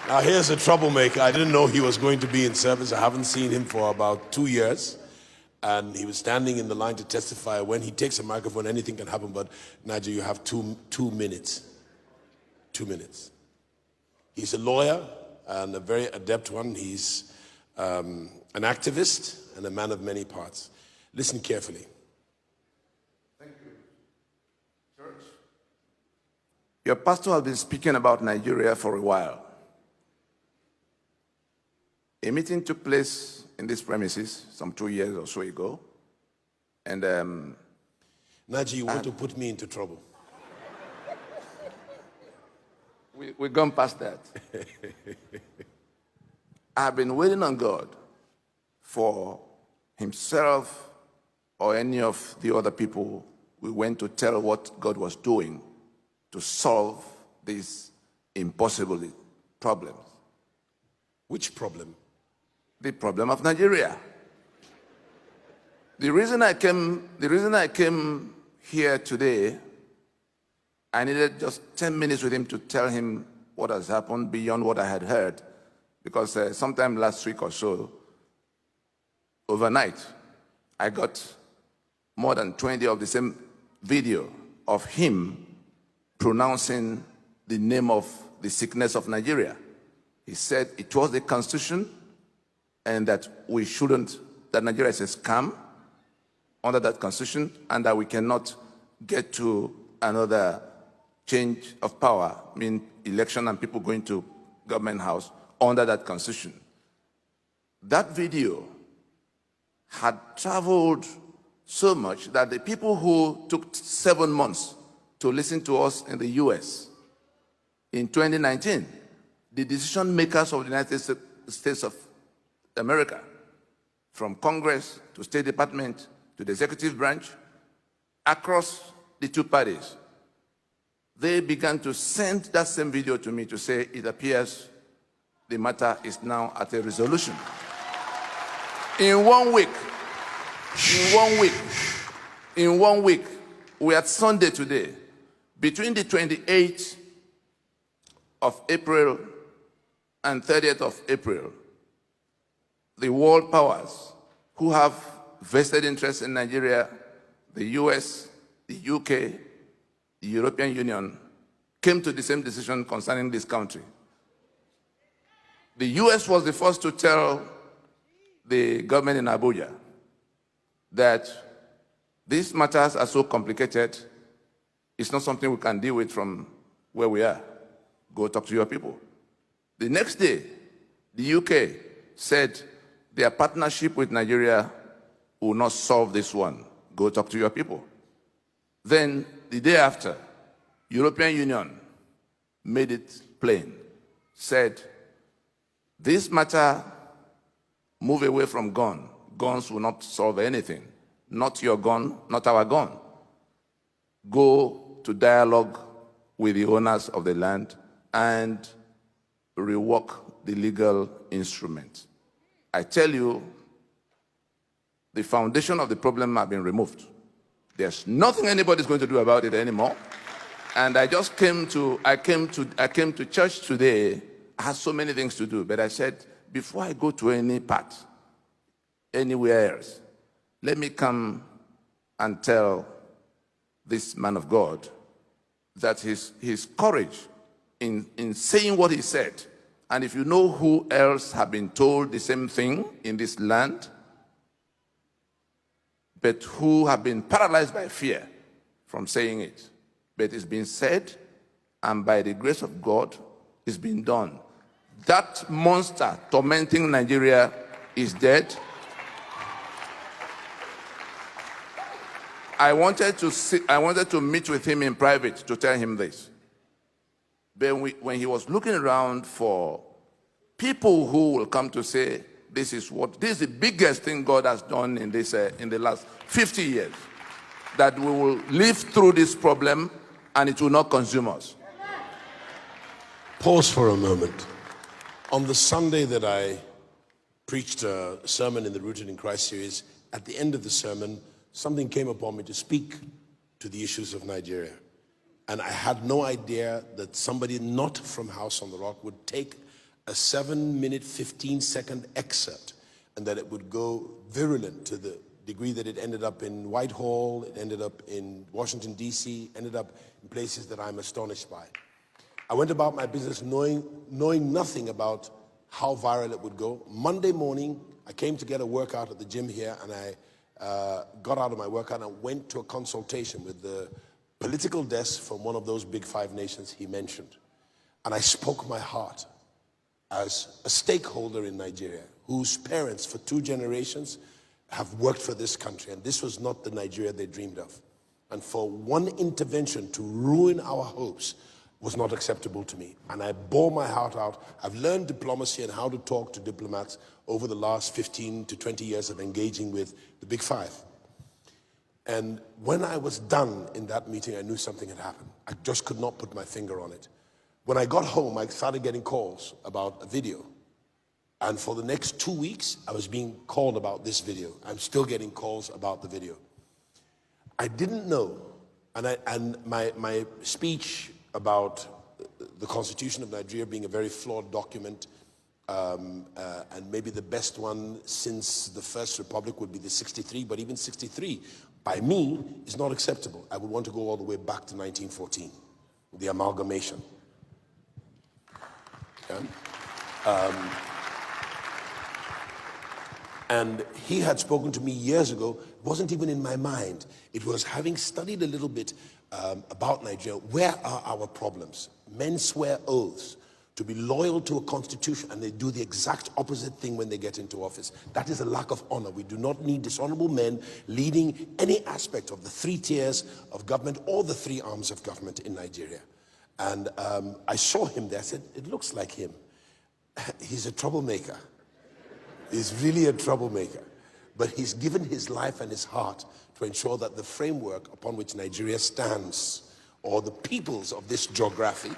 Now here's a troublemaker. I didn't know he was going to be in service. I haven't seen him for about 2 years. And he was standing in the line to testify. When he takes a microphone, anything can happen. But Nigel, you have two minutes. 2 minutes. He's a lawyer and a very adept one. He's an activist and a man of many parts. Listen carefully. Thank you. Church, your pastor has been speaking about Nigeria for a while. A meeting took place in these premises some 2 years or so ago. And Naji, you want to put me into trouble? We've gone past that. I've been waiting on God for himself or any of the other people we went to tell what God was doing to solve these impossible problems. Which problem? The problem of Nigeria. The reason I came here today, I needed just 10 minutes with him to tell him what has happened beyond what I had heard. Because sometime last week or so, overnight, I got more than 20 of the same video of him pronouncing the name of the sickness of Nigeria. He said it was the constitution and that we shouldn't, that Nigeria is a scam under that constitution and that we cannot get to another change of power, I mean election and people going to government house under that constitution. That video had traveled so much that the people who took 7 months to listen to us in the US in 2019, the decision makers of the United States of America, from Congress to State Department to the executive branch, across the two parties, they began to send that same video to me to say it appears the matter is now at a resolution. In 1 week, we are Sunday today, between the 28th of April and 30th of April, the world powers who have vested interests in Nigeria, the US, the UK, the European Union, came to the same decision concerning this country. The US was the first to tell the government in Abuja that these matters are so complicated, it's not something we can deal with from where we are. Go talk to your people. The next day, the UK said their partnership with Nigeria will not solve this one. Go talk to your people. Then, the day after, European Union made it plain, said, this matter, move away from gun. Guns will not solve anything. Not your gun, not our gun. Go to dialogue with the owners of the land and rework the legal instrument. I tell you, the foundation of the problem has been removed. There's nothing anybody's going to do about it anymore. And I just came to church today. I had so many things to do, but I said, before I go to any part, anywhere else, let me come and tell this man of God that his courage in saying what he said, and if you know who else have been told the same thing in this land, but who have been paralyzed by fear from saying it, but it's been said, and by the grace of God, it's been done. That monster tormenting Nigeria is dead. I wanted to meet with him in private to tell him this. But when he was looking around for people who will come to say, this is the biggest thing God has done in the last 50 years, that we will live through this problem and it will not consume us. Pause for a moment. On the Sunday that I preached a sermon in the Rooted in Christ series, at the end of the sermon, something came upon me to speak to the issues of Nigeria. And I had no idea that somebody not from House on the Rock would take a 7-minute, 15-second excerpt, and that it would go virulent to the degree that it ended up in Whitehall, it ended up in Washington, D.C., ended up in places that I'm astonished by. I went about my business knowing nothing about how viral it would go. Monday morning, I came to get a workout at the gym here, and I got out of my workout and went to a consultation with the political desk from one of those big 5 nations he mentioned. And I spoke my heart as a stakeholder in Nigeria, whose parents for 2 generations have worked for this country, and this was not the Nigeria they dreamed of. And for one intervention to ruin our hopes was not acceptable to me. And I bore my heart out. I've learned diplomacy and how to talk to diplomats over the last 15 to 20 years of engaging with the Big 5. And when I was done in that meeting, I knew something had happened. I just could not put my finger on it. When I got home, I started getting calls about a video. And for the next 2 weeks, I was being called about this video. I'm still getting calls about the video. I didn't know, and my speech about the Constitution of Nigeria being a very flawed document, and maybe the best one since the First Republic would be the 63, but even 63, by me, is not acceptable. I would want to go all the way back to 1914, the amalgamation. Yeah? And he had spoken to me years ago. It wasn't even in my mind. It was having studied a little bit about Nigeria. Where are our problems? Men swear oaths to be loyal to a constitution, and they do the exact opposite thing when they get into office. That is a lack of honor. We do not need dishonorable men leading any aspect of the 3 tiers of government or the 3 arms of government in Nigeria. And I saw him there. I said, it looks like him. He's a troublemaker. He's really a troublemaker. But he's given his life and his heart to ensure that the framework upon which Nigeria stands, or the peoples of this geography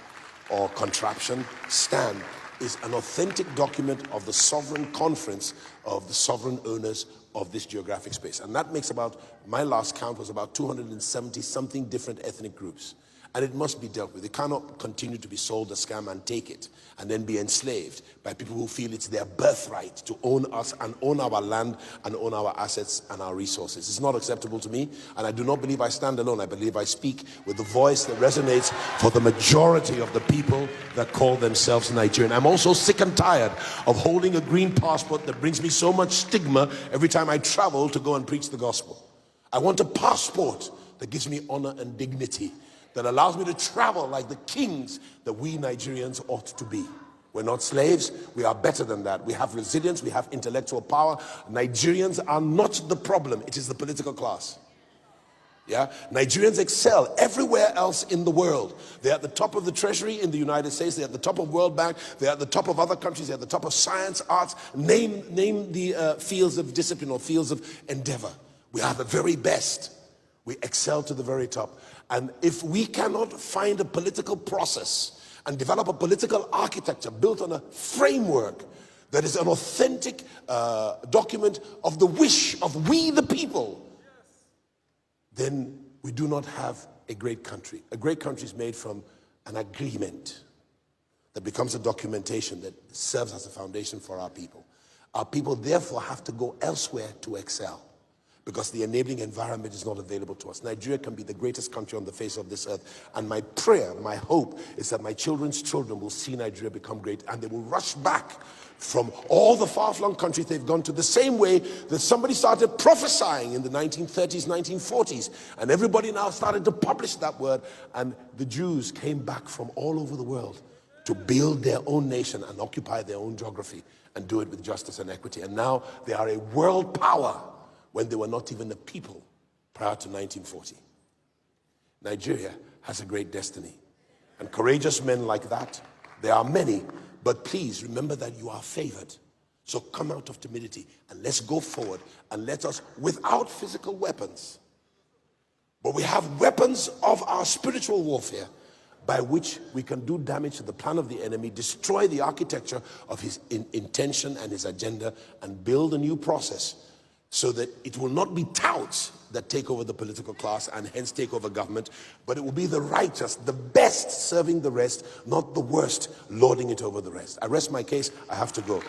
or contraption stand, is an authentic document of the sovereign conference of the sovereign owners of this geographic space. And that makes about, my last count was about 270 something different ethnic groups. And it must be dealt with. It cannot continue to be sold a scam and take it and then be enslaved by people who feel it's their birthright to own us and own our land and own our assets and our resources. It's not acceptable to me, and I do not believe I stand alone. I believe I speak with the voice that resonates for the majority of the people that call themselves Nigerian. I'm also sick and tired of holding a green passport that brings me so much stigma every time I travel to go and preach the gospel. I want a passport that gives me honor and dignity, that allows me to travel like the kings that we Nigerians ought to be. We're not slaves. We are better than that. We have resilience. We have intellectual power. Nigerians are not the problem. It is the political class. Yeah? Nigerians excel everywhere else in the world. They're at the top of the treasury in the United States. They're at the top of World Bank. They're at the top of other countries. They're at the top of science, arts. Name the fields of discipline or fields of endeavor. We are the very best. We excel to the very top. And if we cannot find a political process and develop a political architecture built on a framework that is an authentic document of the wish of we the people, then we do not have a great country. A great country is made from an agreement that becomes a documentation that serves as a foundation for our people. Our people therefore have to go elsewhere to excel, because the enabling environment is not available to us. Nigeria can be the greatest country on the face of this earth. And my prayer, my hope, is that my children's children will see Nigeria become great, and they will rush back from all the far-flung countries they've gone to, the same way that somebody started prophesying in the 1930s, 1940s. And everybody now started to publish that word. And the Jews came back from all over the world to build their own nation and occupy their own geography and do it with justice and equity. And now they are a world power, when they were not even a people prior to 1940. Nigeria has a great destiny. And courageous men like that, there are many, but please remember that you are favored. So come out of timidity and let's go forward, and let us, without physical weapons, but we have weapons of our spiritual warfare by which we can do damage to the plan of the enemy, destroy the architecture of his intention and his agenda, and build a new process so that it will not be touts that take over the political class and hence take over government, but it will be the righteous, the best serving the rest, not the worst lording it over the rest. I rest my case. I have to go.